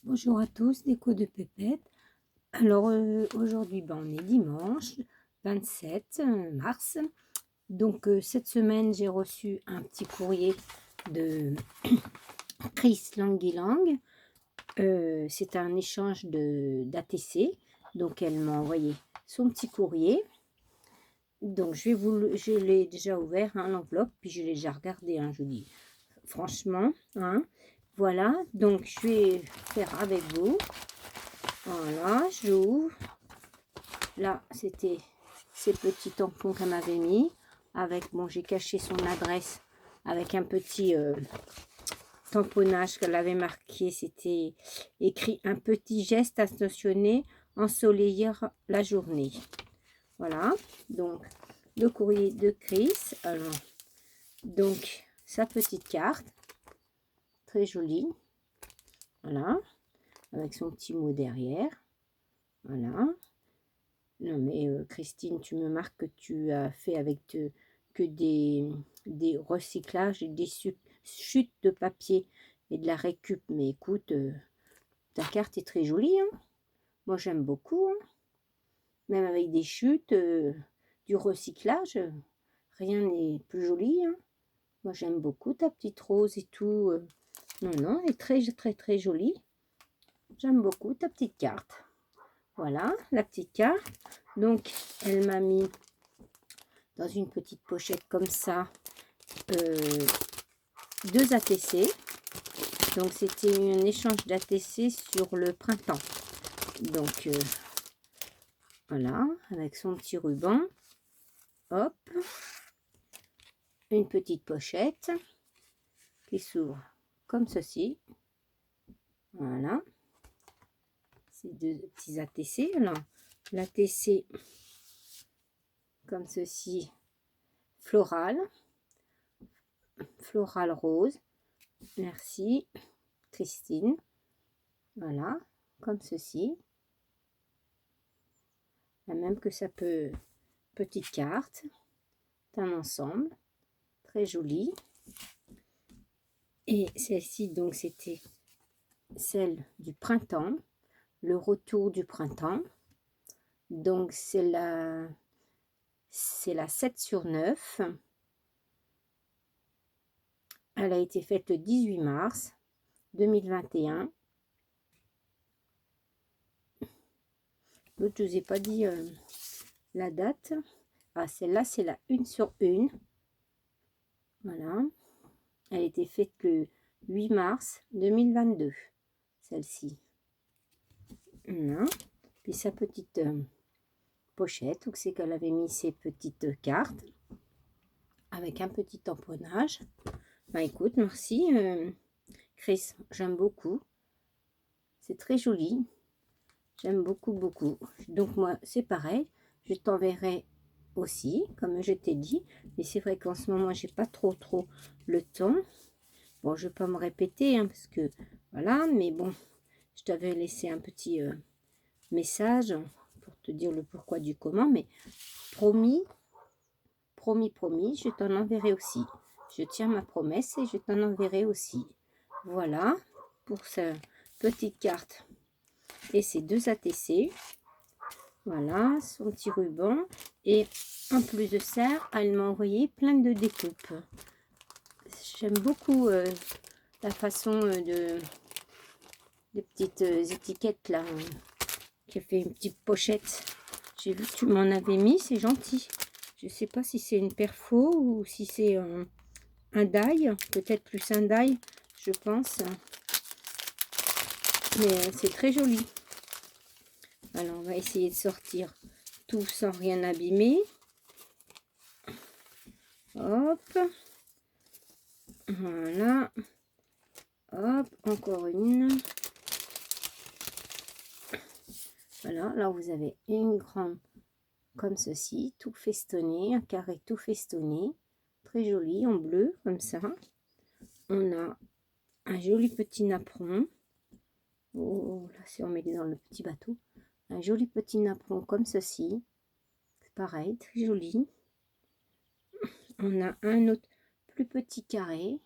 Bonjour à tous, Déco de Pépette. Alors aujourd'hui, on est dimanche 27 mars. Donc cette semaine, j'ai reçu un petit courrier de Chris Languilang. C'est un échange d'ATC. Donc elle m'a envoyé son petit courrier. Donc je l'ai déjà ouvert, hein, l'enveloppe, puis je l'ai déjà regardé, hein, je dis franchement, hein. Voilà, donc je vais faire avec vous. Voilà, j'ouvre. Là, c'était ces petits tampons qu'elle m'avait mis. Avec, bon, j'ai caché son adresse avec un petit tamponnage qu'elle avait marqué. C'était écrit un petit geste attentionné, ensoleiller la journée. Voilà, donc le courrier de Chris. Alors, donc sa petite carte, très jolie. Voilà, avec son petit mot derrière. Voilà. Non mais Christine, tu me marques que tu as fait avec que des recyclages et des chutes de papier et de la récup. Mais écoute, ta carte est très jolie, hein. Moi j'aime beaucoup, hein. Même avec des chutes, du recyclage, rien n'est plus joli, hein. Moi j'aime beaucoup ta petite rose et tout. Non, non, elle est très très très jolie. J'aime beaucoup ta petite carte. Voilà, la petite carte. Donc, elle m'a mis dans une petite pochette comme ça, 2 ATC. Donc, c'était un échange d'ATC sur le printemps. Donc, voilà, avec son petit ruban. Hop. Une petite pochette qui s'ouvre comme ceci. Voilà. Ces 2 petits ATC. Alors, l'ATC comme ceci, floral rose. Merci Christine. Voilà, comme ceci. La même que ça peut, petite carte d'un ensemble, très jolie. Et celle-ci, donc, c'était celle du printemps, le retour du printemps. Donc, c'est la 7/9. Elle a été faite le 18 mars 2021. L'autre, je ne vous ai pas dit la date. Ah, celle-là, c'est la 1/1. Voilà. Elle a été faite le 8 mars 2022. Celle-ci. Voilà. Puis sa petite pochette où c'est qu'elle avait mis ses petites cartes avec un petit tamponnage. Bah écoute, merci Chris, j'aime beaucoup. C'est très joli. J'aime beaucoup, beaucoup. Donc moi, c'est pareil. Je t'enverrai aussi, comme je t'ai dit. Mais c'est vrai qu'en ce moment, j'ai pas trop le temps. Bon, je vais pas me répéter, hein, parce que voilà. Mais bon, je t'avais laissé un petit message pour te dire le pourquoi du comment. Mais promis, promis, je t'en enverrai aussi. Je tiens ma promesse et je t'en enverrai aussi. Voilà pour cette petite carte et ces 2 ATC. Voilà, son petit ruban. Et en plus de ça, elle m'a envoyé plein de découpes. J'aime beaucoup la façon des petites étiquettes là, qui a fait une petite pochette. J'ai vu que tu m'en avais mis, c'est gentil. Je sais pas si c'est une perfo ou si c'est un die, peut-être plus un die, je pense. Mais c'est très joli. Alors, on va essayer de sortir tout sans rien abîmer. Hop. Voilà. Hop, encore une. Voilà, là vous avez une grande comme ceci, tout festonné, un carré tout festonné. Très joli, en bleu, comme ça. On a un joli petit napperon. Oh, là, si on met dans le petit bateau. Un joli petit napperon comme ceci. Pareil, très joli. On a un autre plus petit carré.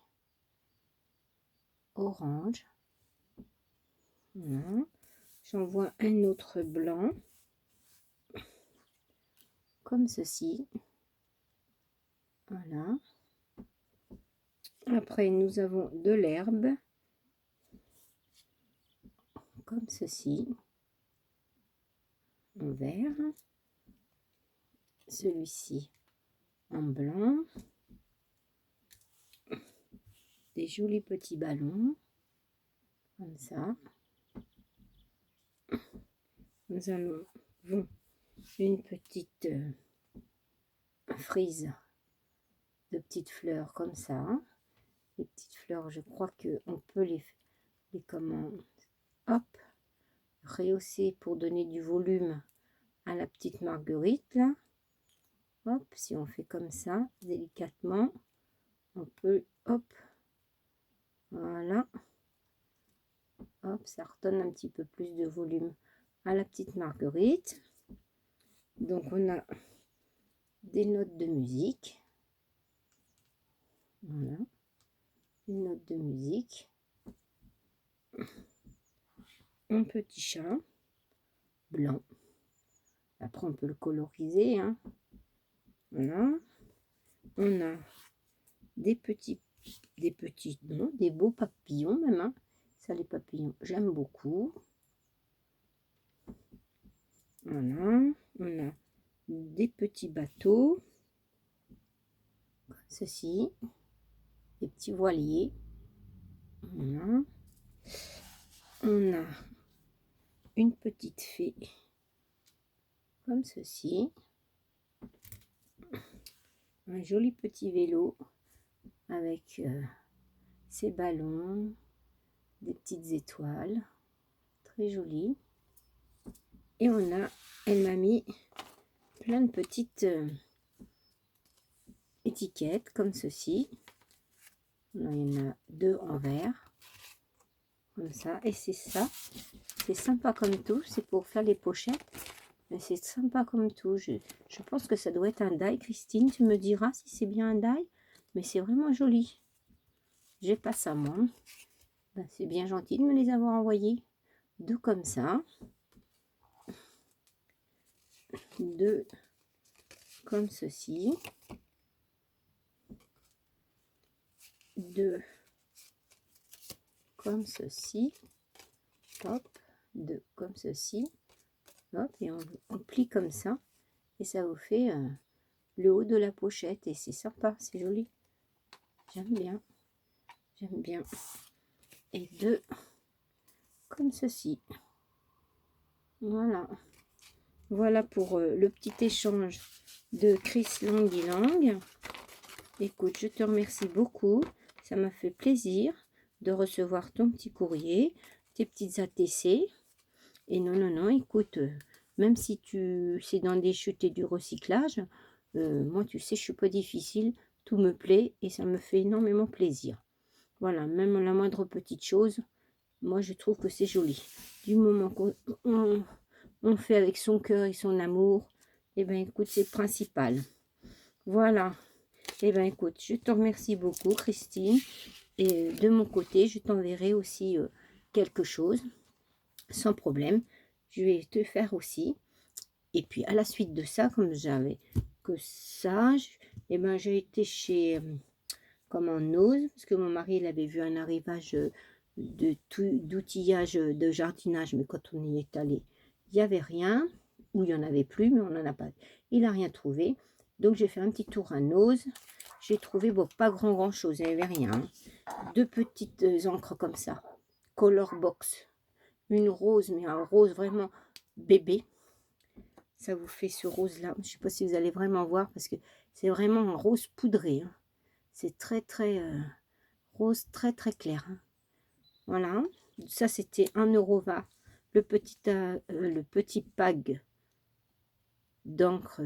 Orange. Voilà. J'envoie un autre blanc, comme ceci. Voilà. Après, nous avons de l'herbe, comme ceci, en vert. Celui-ci en blanc. Des jolis petits ballons, comme ça. Nous avons une petite frise de petites fleurs comme ça. Les petites fleurs, je crois qu'on peut les comment, hop, rehausser pour donner du volume à la petite marguerite là. Hop, si on fait comme ça, délicatement, on peut, hop, voilà, hop, ça redonne un petit peu plus de volume à la petite marguerite. Donc on a des notes de musique, voilà, une note de musique, un petit chat blanc. Après on peut le coloriser, hein. Voilà, on a des non, des beaux papillons même, hein. Ça, les papillons, j'aime beaucoup. Voilà, on a des petits bateaux, ceci, des petits voiliers. Voilà. On a une petite fée, comme ceci. Un joli petit vélo avec ses ballons, des petites étoiles, très joli. Et elle m'a mis plein de petites étiquettes comme ceci. Il y en a 2 en vert, comme ça. Et c'est ça, c'est sympa comme tout. C'est pour faire les pochettes, mais c'est sympa comme tout. Je pense que ça doit être un die. Christine, tu me diras si c'est bien un die, mais c'est vraiment joli. J'ai pas ça moi. Ben, c'est bien gentil de me les avoir envoyés. 2 comme ça. 2 comme ceci. 2 comme ceci. Hop. 2 comme ceci. Hop. Et on plie comme ça. Et ça vous fait le haut de la pochette. Et c'est sympa. C'est joli. J'aime bien. J'aime bien. Et 2 comme ceci. Voilà. Voilà pour le petit échange de Chris Languilang. Écoute, je te remercie beaucoup. Ça m'a fait plaisir de recevoir ton petit courrier, tes petites ATC. Et non, écoute, même si c'est dans des chutes et du recyclage, moi, tu sais, je suis pas difficile. Tout me plaît et ça me fait énormément plaisir. Voilà, même la moindre petite chose, moi, je trouve que c'est joli. Du moment qu'on fait avec son cœur et son amour, eh bien, écoute, c'est le principal. Voilà. Eh bien, écoute, je te remercie beaucoup, Christine. Et de mon côté, je t'enverrai aussi quelque chose, sans problème. Je vais te faire aussi. Et puis, à la suite de ça, comme j'avais que ça, eh ben, j'ai été chez, comment, Nose, parce que mon mari, il avait vu un arrivage d'outillage de jardinage, mais quand on y est allé, il n'y avait rien, ou il n'y en avait plus, mais on n'en a pas. Il n'a rien trouvé. Donc, j'ai fait un petit tour à Nose. J'ai trouvé, bon, pas grand chose, il n'y avait rien. 2 petites encres comme ça, Color Box. Une rose, mais un rose vraiment bébé. Ça vous fait ce rose-là. Je ne sais pas si vous allez vraiment voir, parce que c'est vraiment un rose poudré. Hein. C'est très rose, très clair. Hein. Voilà. Ça, c'était 1,20 €. Le petit pag d'encre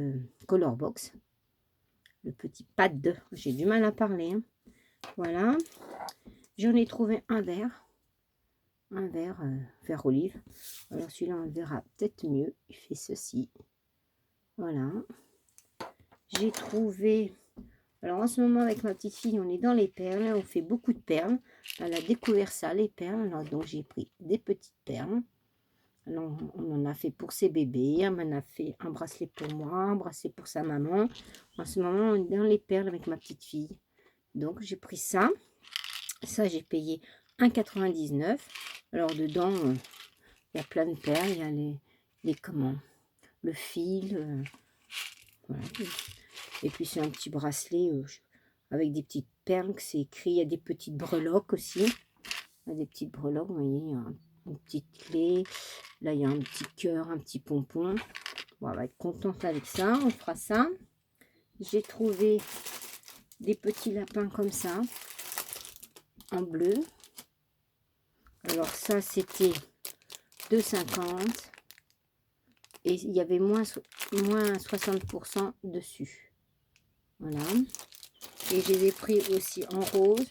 Color Box. Le petit pad, j'ai du mal à parler. Hein. Voilà. J'en ai trouvé un vert. Un vert olive. Alors celui-là, on le verra peut-être mieux. Il fait ceci. Voilà. J'ai trouvé Alors en ce moment avec ma petite fille, on est dans les perles, on fait beaucoup de perles. Elle a découvert ça, les perles, alors donc j'ai pris des petites perles. Alors on en a fait pour ses bébés, elle m'en a fait un bracelet pour moi, un bracelet pour sa maman. En ce moment, on est dans les perles avec ma petite fille. Donc j'ai pris ça. Ça, j'ai payé 1,99 €. Alors dedans, il y a plein de perles, il y a comment, le fil, voilà. Et puis c'est un petit bracelet avec des petites perles, que c'est écrit. Il y a des petites breloques aussi. Il y a des petites breloques, vous voyez, il y a une petite clé. Là, il y a un petit cœur, un petit pompon. Bon, on va être contente avec ça, on fera ça. J'ai trouvé des petits lapins comme ça, en bleu. Alors ça, c'était 2,50 € et il y avait moins 60% dessus. Voilà. Et je les ai pris aussi en rose.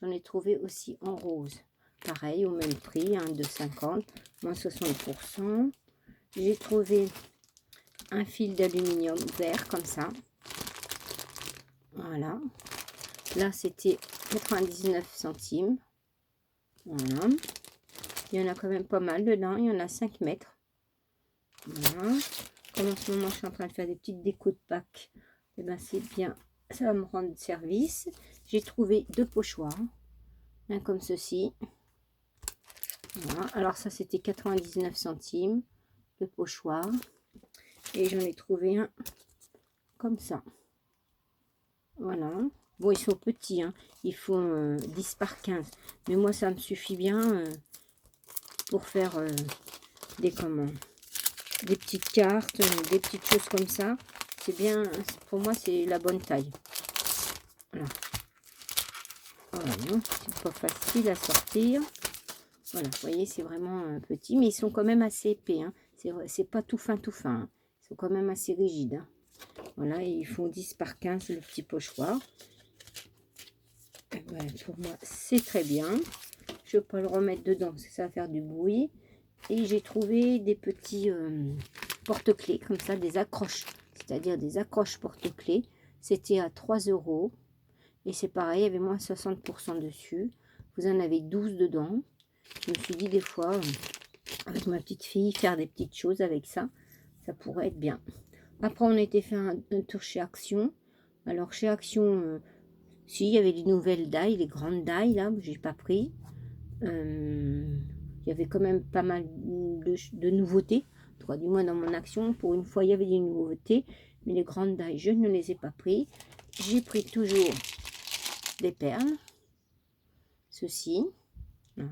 J'en ai trouvé aussi en rose. Pareil, au même prix, hein, 2,50 €, moins 60%. J'ai trouvé un fil d'aluminium vert comme ça. Voilà. Là, c'était 99 centimes. Voilà. Il y en a quand même pas mal dedans. Il y en a 5 mètres. Voilà. Comme en ce moment, je suis en train de faire des petites décos de Pâques. Et ben c'est bien. Ça va me rendre service. J'ai trouvé 2 pochoirs. Un comme ceci. Voilà. Alors ça, c'était 99 centimes. Le pochoir. Et j'en ai trouvé un comme ça. Voilà. Bon, ils sont petits. Hein. Ils font 10 par 15. Mais moi, ça me suffit bien pour faire des petites cartes, des petites choses comme ça. C'est bien, pour moi, c'est la bonne taille. Voilà. Voilà, c'est pas facile à sortir. Voilà, vous voyez, c'est vraiment petit, mais ils sont quand même assez épais. Hein. C'est pas tout fin, tout fin. Hein. Ils sont quand même assez rigides. Hein. Voilà, et ils font 10 par 15 le petit pochoir. Voilà, pour moi, c'est très bien. Je peux le remettre dedans parce que ça va faire du bruit. Et j'ai trouvé des petits porte-clés, comme ça, des accroches. C'est-à-dire des accroches porte-clés. C'était à 3 €. Et c'est pareil, il y avait moins 60% dessus. Vous en avez 12 dedans. Je me suis dit des fois, avec ma petite fille, faire des petites choses avec ça, ça pourrait être bien. Après, on a été faire un tour chez Action. Alors, chez Action, si, il y avait des nouvelles dailles, les grandes dailles, là, j'ai pas pris. Il y avait quand même pas mal de nouveautés. En tout cas, du moins dans mon Action, pour une fois, il y avait des nouveautés. Mais les grandes dailles, je ne les ai pas pris. J'ai pris toujours des perles. Ceci. Voilà.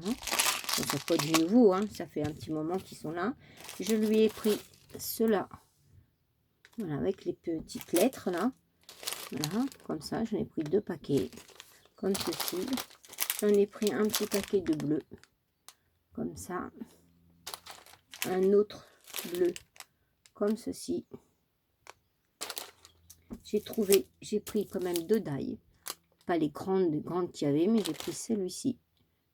Donc, c'est pas du nouveau, hein. Ça fait un petit moment qu'ils sont là. Je lui ai pris cela. Voilà, avec les petites lettres là. Voilà, comme ça, j'en ai pris 2 paquets. Comme ceci. J'en ai pris un petit paquet de bleu. Comme ça. Un autre bleu. Comme ceci. J'ai pris quand même 2 dailles. Pas les grandes qu'il y avait, mais j'ai pris celui-ci.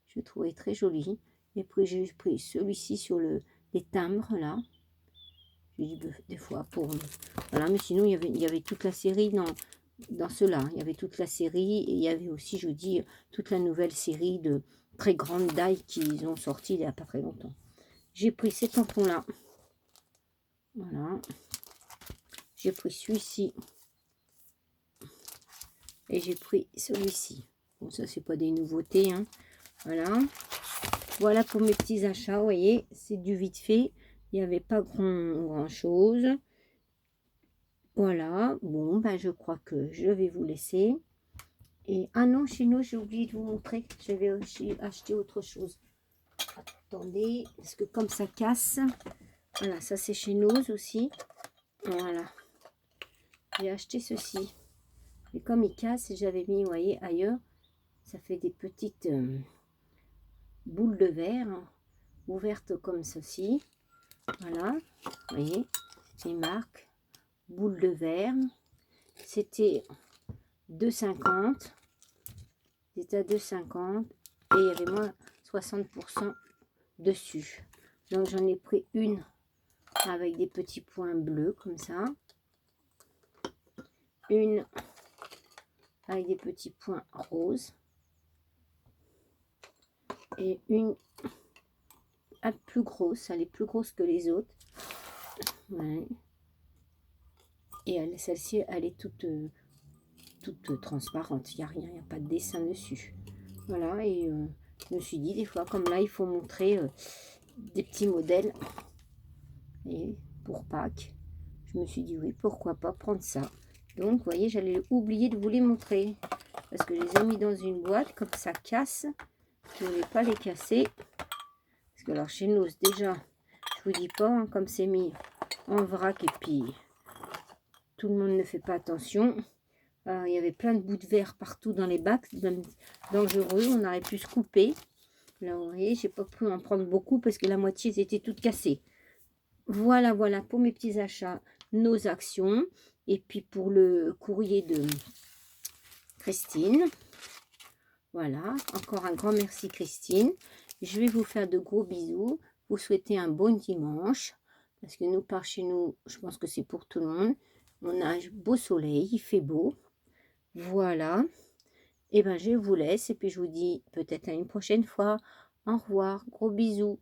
Je trouvais très joli. Et puis j'ai pris celui-ci sur les timbres là. J'ai dit des fois pour... Voilà, mais sinon il y avait toute la série dans cela. Il y avait toute la série et il y avait aussi, je vous dis, toute la nouvelle série de très grandes dailles qu'ils ont sorti il n'y a pas très longtemps. J'ai pris ces tampons là. Voilà. J'ai pris celui-ci. Et j'ai pris celui-ci. Bon, ça, c'est pas des nouveautés. Hein. Voilà. Voilà pour mes petits achats. Vous voyez, c'est du vite fait. Il n'y avait pas grand chose. Voilà. Bon, ben, je crois que je vais vous laisser. Et, ah non, chez nous, j'ai oublié de vous montrer. J'avais aussi acheté autre chose. Attendez, parce que comme ça casse. Voilà, ça c'est chez nous aussi. Voilà. J'ai acheté ceci. Et comme il casse, j'avais mis, vous voyez, ailleurs. Ça fait des petites boules de verre hein, ouvertes comme ceci. Voilà, vous voyez, les marques. Boules de verre. C'était 2,50. C'était à 2,50. Et il y avait moins 60% dessus. Donc j'en ai pris une avec des petits points bleus comme ça. Une avec des petits points roses. Et une plus grosse, elle est plus grosse que les autres. Ouais. Et celle-ci, elle est toute transparente, il n'y a rien, il n'y a pas de dessin dessus. Voilà, et je me suis dit, des fois, comme là, il faut montrer des petits modèles. Et pour Pâques, je me suis dit, oui, pourquoi pas prendre ça. Donc, vous voyez, j'allais oublier de vous les montrer. Parce que je les ai mis dans une boîte, comme ça casse. Je ne voulais pas les casser. Parce que alors, chez nous, déjà, je vous dis pas, hein, comme c'est mis en vrac, et puis tout le monde ne fait pas attention. Il y avait plein de bouts de verre partout dans les bacs, dangereux, on aurait pu se couper. Là, vous voyez, j'ai pas pu en prendre beaucoup parce que la moitié était toute cassée. Voilà, voilà pour mes petits achats, nos actions. Et puis pour le courrier de Christine. Voilà, encore un grand merci Christine. Je vais vous faire de gros bisous. Vous souhaiter un bon dimanche. Parce que nous, par chez nous, je pense que c'est pour tout le monde. On a un beau soleil, il fait beau. Voilà. Et ben je vous laisse et puis je vous dis peut-être à une prochaine fois. Au revoir, gros bisous.